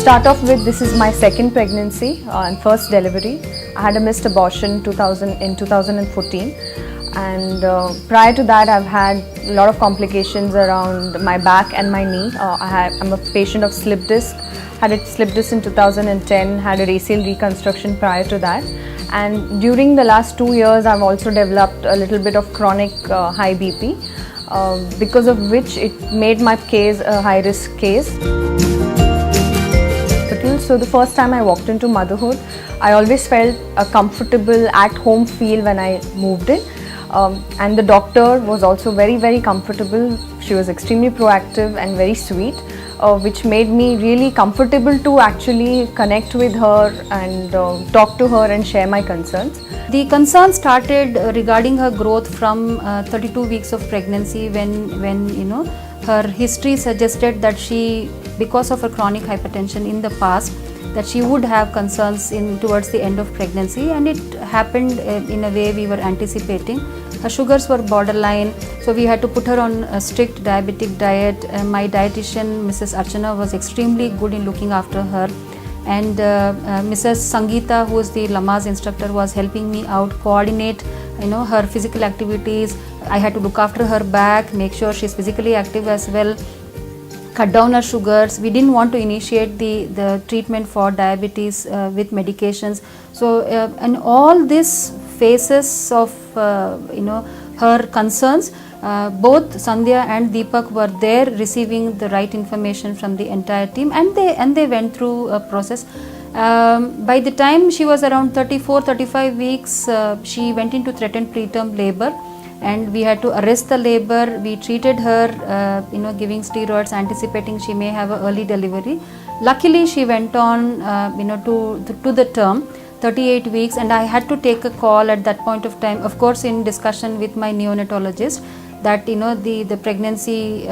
start off with, this is my second pregnancy and first delivery. I had a missed abortion in 2014, and prior to that I've had a lot of complications around my back and my knee. I'm a patient of slip disc. Had a slip disc in 2010, had a ACL reconstruction prior to that, and during the last 2 years I've also developed a little bit of chronic high BP, because of which it made my case a high risk case. So the first time I walked into motherhood, I always felt a comfortable at home feel when I moved in, and the doctor was also very comfortable. She was extremely proactive and very sweet, which made me really comfortable to actually connect with her and talk to her and share my concerns. The concern started regarding her growth from 32 weeks of pregnancy, when her history suggested that she, because of her chronic hypertension in the past, that she would have concerns towards the end of pregnancy, and it happened in a way we were anticipating. Her sugars were borderline, so we had to put her on a strict diabetic diet. My dietitian, Mrs. Archana, was extremely good in looking after her, and Mrs. Sangeeta, who is the Lamaze instructor, was helping me out, coordinate her physical activities. I had to look after her back, make sure she's physically active as well, cut down her sugars. We didn't want to initiate the treatment for diabetes with medications. So and all these phases of her concerns, both Sandhya and Deepak were there receiving the right information from the entire team, and they went through a process. By the time she was around 34-35 weeks, she went into threatened preterm labor, and we had to arrest the labor. We treated her, giving steroids, anticipating she may have an early delivery. Luckily, she went on, to the term, 38 weeks, and I had to take a call at that point of time, of course in discussion with my neonatologist, that the pregnancy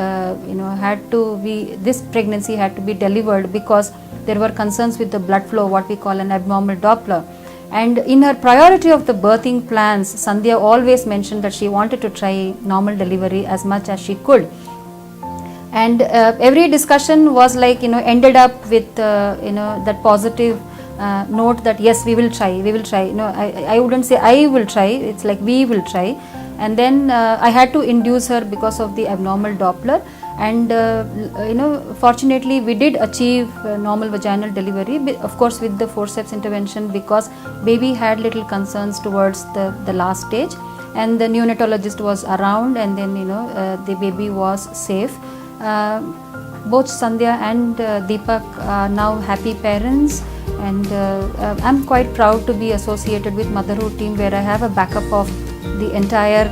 this pregnancy had to be delivered because there were concerns with the blood flow, what we call an abnormal Doppler. And in her priority of the birthing plans, Sandhya always mentioned that she wanted to try normal delivery as much as she could. And every discussion was like, ended up with, that positive note that yes, we will try. I wouldn't say I will try, it's like we will try. And then I had to induce her because of the abnormal Doppler. And fortunately we did achieve normal vaginal delivery, of course with the forceps intervention, because baby had little concerns towards the last stage, and the neonatologist was around, and then the baby was safe. Both Sandhya and Deepak are now happy parents, and I'm quite proud to be associated with Motherhood team, where I have a backup of the entire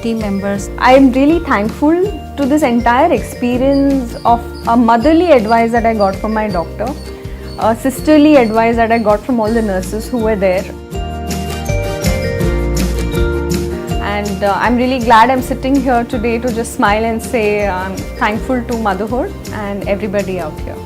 team members. I am really thankful to this entire experience of a motherly advice that I got from my doctor, a sisterly advice that I got from all the nurses who were there. And I'm really glad I'm sitting here today to just smile and say I'm thankful to motherhood and everybody out here.